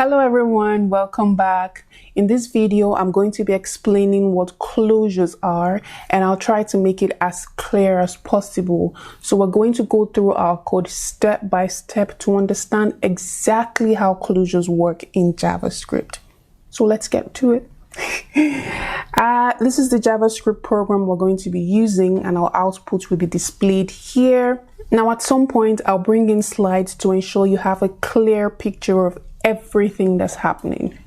Hello everyone, welcome back. In this video, I'm going to be explaining what closures are, and I'll try to make it as clear as possible. So we're going to go through our code step by step to understand exactly how closures work in JavaScript. So let's get to it. This is the JavaScript program we're going to be using, and our output will be displayed here. Now, at some point, I'll bring in slides to ensure you have a clear picture of everything that's happening.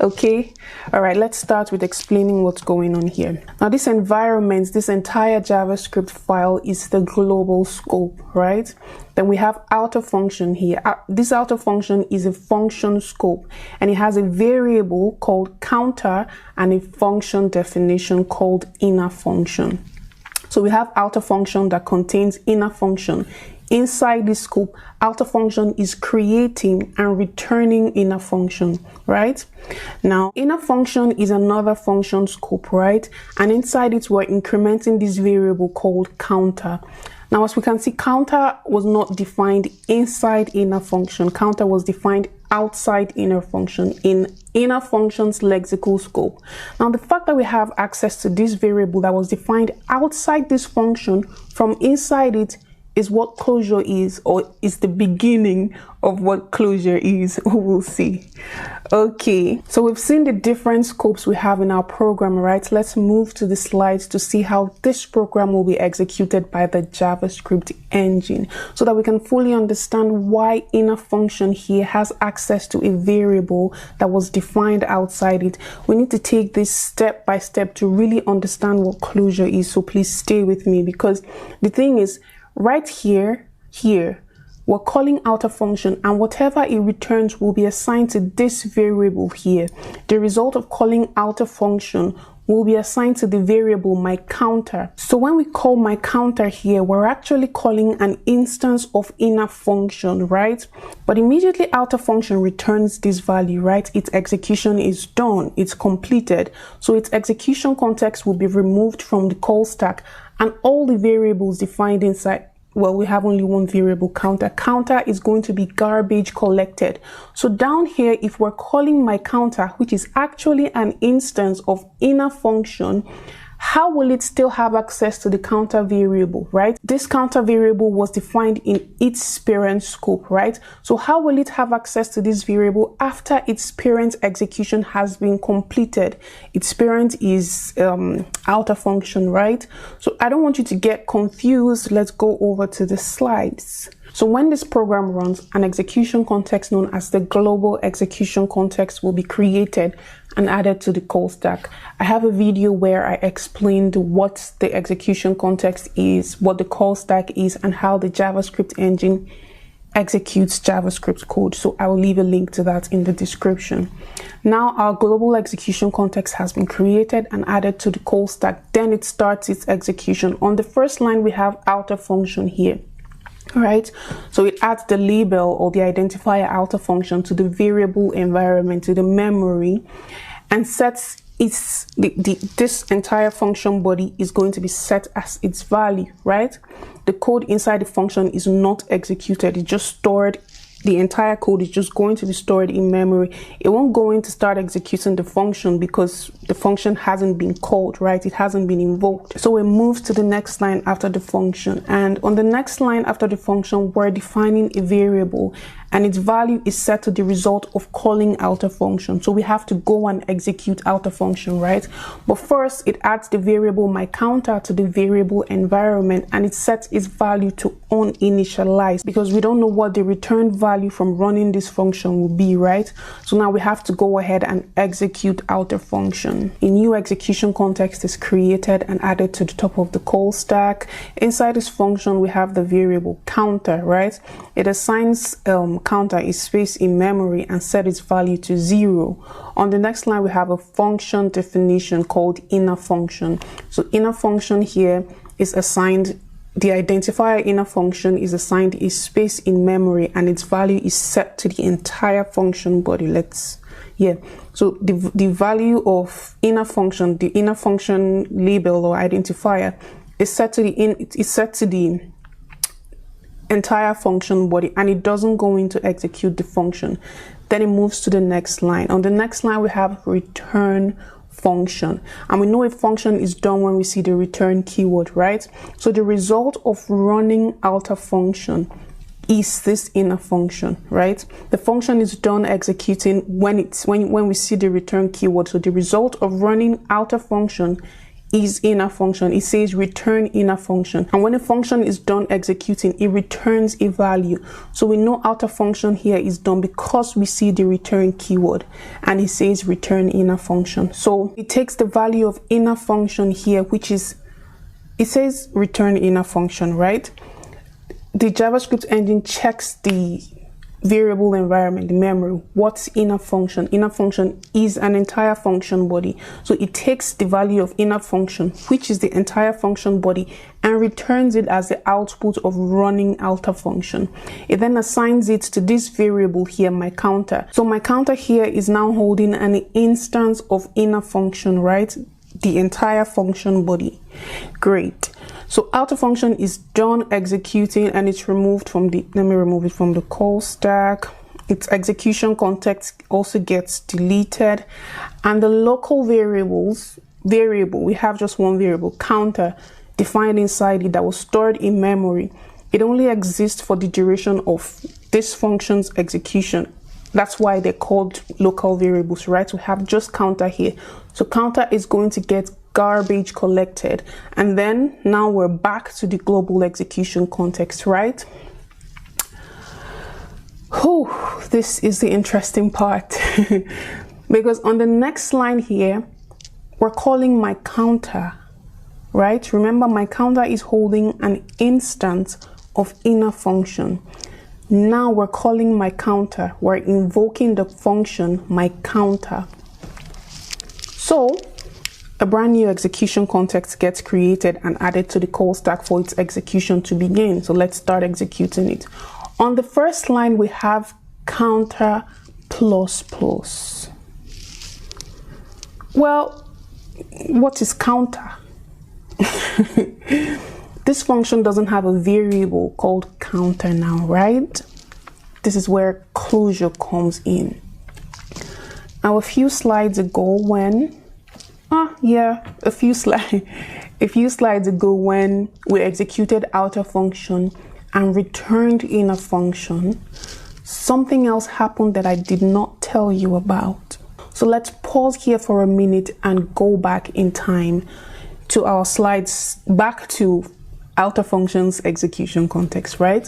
Okay, all right, let's start with explaining what's going on here. Now, this environment, this entire JavaScript file is the global scope, right? Then we have outer function here. This outer function is a function scope, and it has a variable called counter and a function definition called inner function. So we have outer function that contains inner function. Inside this scope, outer function is creating and returning inner function, right? Now, inner function is another function scope, right? And inside it, we're incrementing this variable called counter. Now, as we can see, counter was not defined inside inner function. Counter was defined outside inner function in inner function's lexical scope. Now, the fact that we have access to this variable that was defined outside this function from inside it is what closure is, or is the beginning of what closure is. We'll see. Okay, so we've seen the different scopes we have in our program, right? Let's move to the slides to see how this program will be executed by the JavaScript engine, so that we can fully understand why inner function here has access to a variable that was defined outside it. We need to take this step by step to really understand what closure is. So please stay with me, because the thing is, right here, we're calling outer function, and whatever it returns will be assigned to this variable here. The result of calling outer function will be assigned to the variable my counter. So when we call my counter here, we're actually calling an instance of inner function, right? But immediately outer function returns this value, right? Its execution is done, it's completed. So its execution context will be removed from the call stack, and all the variables defined inside, well, we have only one variable, counter. Counter is going to be garbage collected. So down here, if we're calling my counter, which is actually an instance of inner function, how will it still have access to the counter variable, right? This counter variable was defined in its parent scope, right? So how will it have access to this variable after its parent execution has been completed? Its parent is outer function, right? So I don't want you to get confused. Let's go over to the slides. So when this program runs, an execution context known as the global execution context will be created and added to the call stack. I have a video where I explained what the execution context is, what the call stack is, and how the JavaScript engine executes JavaScript code. So I will leave a link to that in the description. Now our global execution context has been created and added to the call stack. Then it starts its execution. On the first line, we have outer function here. All right, so it adds the label or the identifier outer function to the variable environment, to the memory, and sets this entire function body is going to be set as its value, right? The code inside the function is not executed, it's just stored. The entire code is just going to be stored in memory. It won't go in to start executing the function because the function hasn't been called, right? It hasn't been invoked. So we move to the next line after the function. And on the next line after the function, we're defining a variable, and its value is set to the result of calling outer function. So we have to go and execute outer function, right? But first, it adds the variable my counter to the variable environment, and it sets its value to uninitialized because we don't know what the return value from running this function will be, right? So now we have to go ahead and execute outer function. A new execution context is created and added to the top of the call stack. Inside this function, we have the variable counter, right? It assigns counter is space in memory and set its value to 0. On the next line, we have a function definition called inner function. So inner function here is assigned, the identifier inner function is assigned a space in memory, and its value is set to the entire function body. So the value of inner function, the inner function label or identifier is set to the entire function body, and it doesn't go into execute the function. Then it moves to the next line. On the next line, we have return function, and we know a function is done when we see the return keyword, right? So the result of running outer function is this inner function, right? The function is done executing when we see the return keyword. So the result of running outer function is inner function. It says return inner function, and when a function is done executing, it returns a value. So we know outer function here is done because we see the return keyword, and it says return inner function. So it takes the value of inner function here, which is, it says return inner function, right? The JavaScript engine checks the variable environment, the memory. What's inner function? Inner function is an entire function body. So it takes the value of inner function, which is the entire function body, and returns it as the output of running outer function. It then assigns it to this variable here, my counter. So my counter here is now holding an instance of inner function, right? The entire function body. Great. So outer function is done executing, and it's removed from the, let me remove it from the call stack. Its execution context also gets deleted, and the local variable, we have just one variable, counter, defined inside it, that was stored in memory. It only exists for the duration of this function's execution. That's why they're called local variables, right? We have just counter here. So counter is going to get garbage collected, and then now we're back to the global execution context, right? Whew, this is the interesting part because on the next line here, we're calling my counter, right? Remember, my counter is holding an instance of inner function. Now we're calling my counter, we're invoking the function my counter. So a brand new execution context gets created and added to the call stack for its execution to begin. So let's start executing it. On the first line, we have counter plus plus. Well, what is counter? This function doesn't have a variable called counter now, right? This is where closure comes in. Now, a few slides ago when a few slides ago when we executed outer function and returned inner function, something else happened that I did not tell you about. So let's pause here for a minute and go back in time to our slides, back to outer functions execution context, right?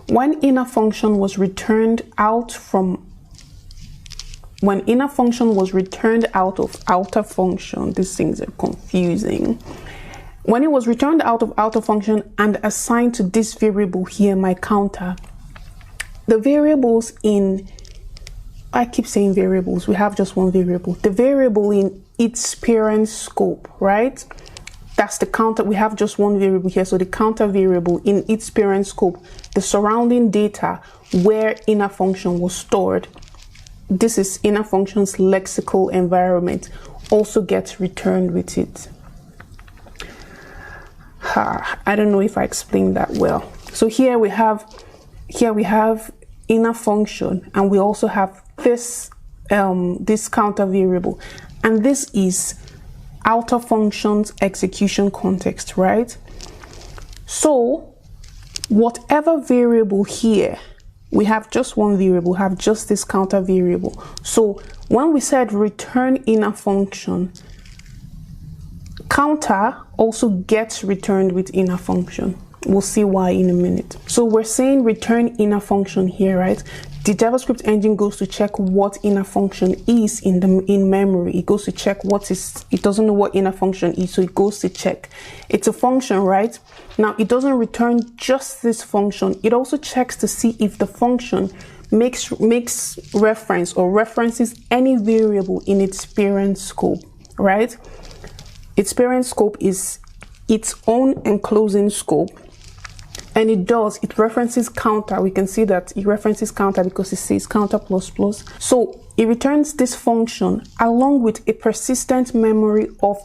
When inner function was returned out of outer function, these things are confusing. When it was returned out of outer function and assigned to this variable here, my counter, the variables in, I keep saying variables, we have just one variable. The variable in its parent scope, right? That's the counter. We have just one variable here. So the counter variable in its parent scope, the surrounding data where inner function was stored, this is inner function's lexical environment, also gets returned with it. I don't know if I explained that well. So here we have inner function, and we also have this this counter variable, and this is outer functions execution context, right? So whatever variable here, we have just one variable, have just this counter variable. So when we said return inner function, counter also gets returned with inner function. We'll see why in a minute. So we're saying return inner function here, right? The JavaScript engine goes to check what inner function is in memory. It goes to check what is, it doesn't know what inner function is, so it goes to check. It's a function, right? Now it doesn't return just this function. It also checks to see if the function makes reference or references any variable in its parent scope, right? Its parent scope is its own enclosing scope. And it references counter. We can see that it references counter because it says counter plus plus. So it returns this function along with a persistent memory of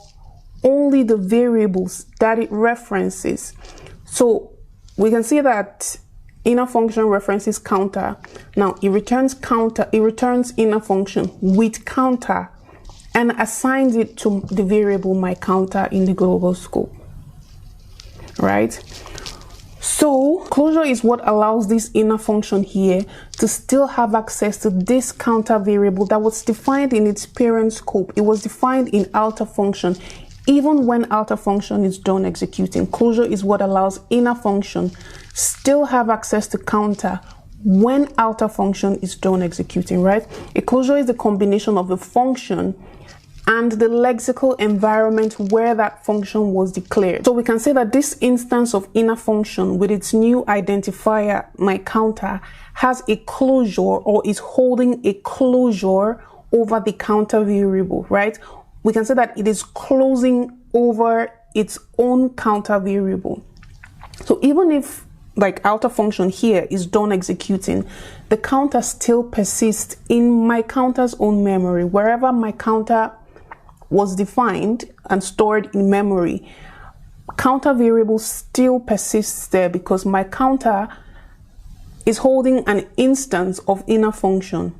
only the variables that it references. So we can see that inner function references counter. Now it returns inner function with counter and assigns it to the variable my counter in the global scope, right? So closure is what allows this inner function here to still have access to this counter variable that was defined in its parent scope. It was defined in outer function. Even when outer function is done executing, closure is what allows inner function still have access to counter when outer function is done executing, right? A closure is the combination of a function and the lexical environment where that function was declared. So we can say that this instance of inner function with its new identifier, my counter, has a closure or is holding a closure over the counter variable, right? We can say that it is closing over its own counter variable. So even if like outer function here is done executing, the counter still persists in my counter's own memory. Wherever my counter was defined and stored in memory, counter variable still persists there because my counter is holding an instance of inner function,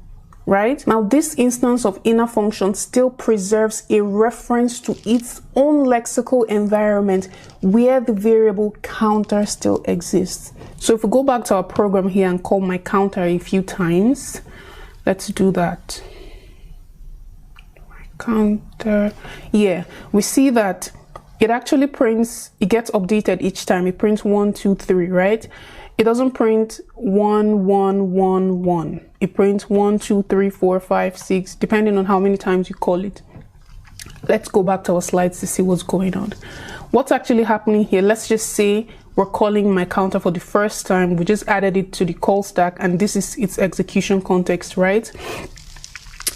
right? Now this instance of inner function still preserves a reference to its own lexical environment where the variable counter still exists. So if we go back to our program here and call my counter a few times, let's do that. Counter, yeah, we see that it actually prints, it gets updated each time. It prints 1 2 3, right? It doesn't print 1 1 1 1. It prints 1 2 3 4 5 6, depending on how many times you call it. Let's go back to our slides to see what's going on. What's actually happening here? Let's just say we're calling my counter for the first time. We just added it to the call stack and this is its execution context, right?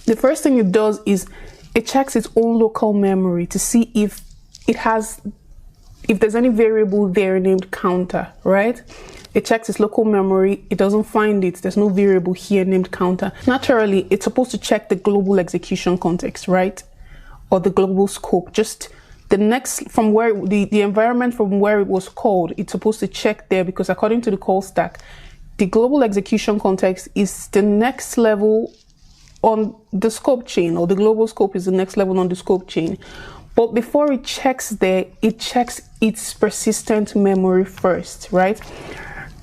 The first thing it does is it checks its own local memory to see if there's any variable there named counter, right? It checks its local memory. It doesn't find it. There's no variable here named counter. Naturally, it's supposed to check the global execution context, right? Or the global scope. Just the next from where the environment from where it was called, it's supposed to check there because according to the call stack, the global execution context is the next level on the scope chain, or the global scope is the next level on the scope chain. But before it checks there, it checks its persistent memory first, right?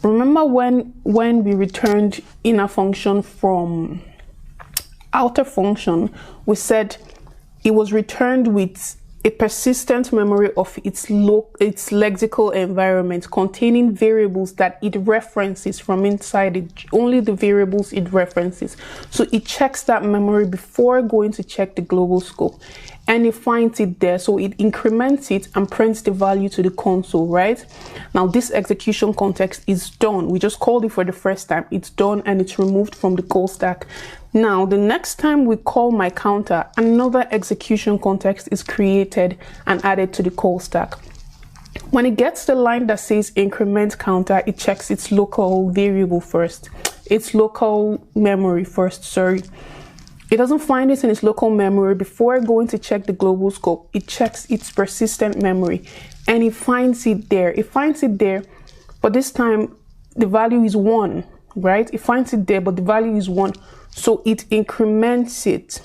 Remember when we returned inner function from outer function, we said it was returned with a persistent memory of its lexical environment containing variables that it references from inside it, only the variables it references. So it checks that memory before going to check the global scope and it finds it there. So it increments it and prints the value to the console, right? Now this execution context is done. We just called it for the first time. It's done and it's removed from the call stack. Now, the next time we call my counter, another execution context is created and added to the call stack. When it gets the line that says increment counter, it checks its local variable first, its local memory first, sorry. It doesn't find it in its local memory before going to check the global scope. It checks its persistent memory and it finds it there. It finds it there, but this time the value is 1, right? It finds it there, but the value is 1. So it increments it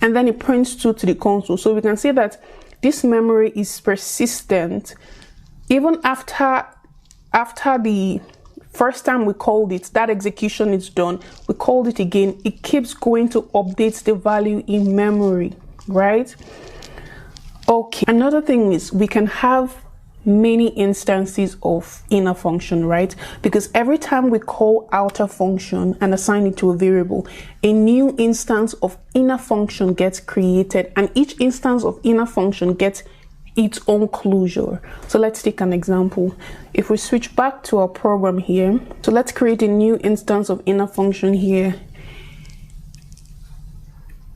and then it prints 2 to the console. So we can say that this memory is persistent even after the first time we called it, that execution is done. We called it again. It keeps going to update the value in memory, right? Okay. Another thing is we can have many instances of inner function, right? Because every time we call outer function and assign it to a variable, a new instance of inner function gets created and each instance of inner function gets its own closure. So let's take an example. If we switch back to our program here, so let's create a new instance of inner function here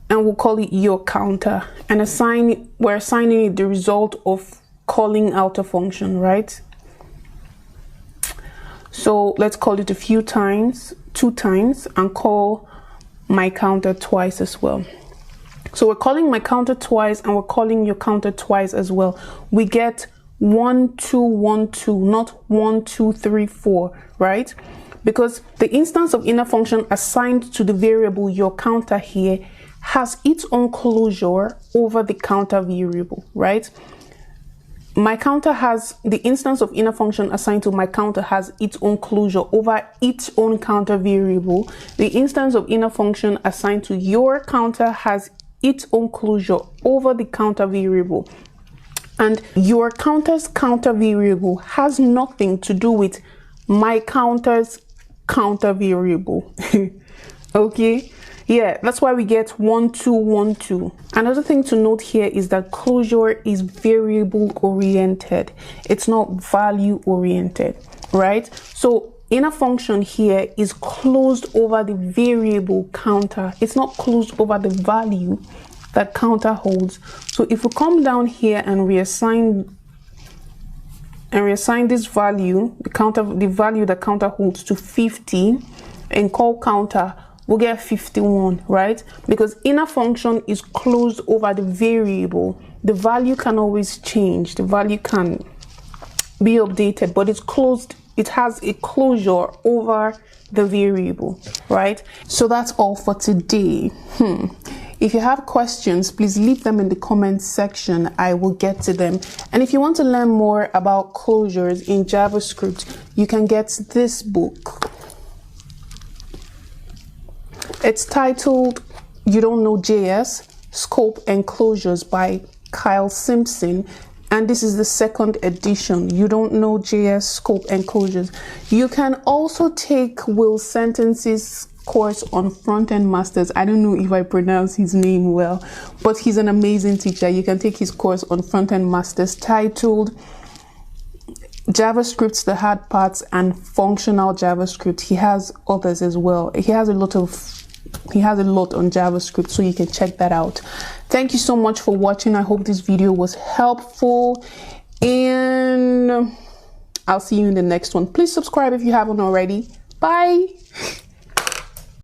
and we'll call it your counter and we're assigning it the result of calling outer function, right? So let's call it a few times, 2 times, and call my counter twice as well. So we're calling my counter twice and we're calling your counter twice as well. We get 1 2 1 2, not 1 2 3 4, right? Because the instance of inner function assigned to the variable your counter here has its own closure over the counter variable, right? My counter has the instance of inner function assigned to my counter has its own closure over its own counter variable. The instance of inner function assigned to your counter has its own closure over the counter variable. And your counter's counter variable has nothing to do with my counter's counter variable. Okay, yeah, that's why we get 1 2 1 2. Another thing to note here is that closure is variable oriented, it's not value oriented, right? So inner function here is closed over the variable counter, it's not closed over the value that counter holds. So if we come down here and reassign this value, the value that counter holds, to 50 and call counter, we'll get 51, right? Because inner function is closed over the variable. The value can always change, the value can be updated, but it's closed, it has a closure over the variable, right? So that's all for today. If you have questions, please leave them in the comments section. I will get to them. And if you want to learn more about closures in JavaScript, you can get this book. It's titled You Don't Know JS, Scope and Closures by Kyle Simpson. And this is the second edition. You Don't Know JS, Scope and Closures. You can also take Will Sentence's course on Front-End Masters. I don't know if I pronounce his name well, but he's an amazing teacher. You can take his course on Front-End Masters titled JavaScript's the Hard Parts and Functional JavaScript. He has others as well. He has a lot on JavaScript, so you can check that out. Thank you so much for watching. I hope this video was helpful, and I'll see you in the next one. Please subscribe if you haven't already. Bye.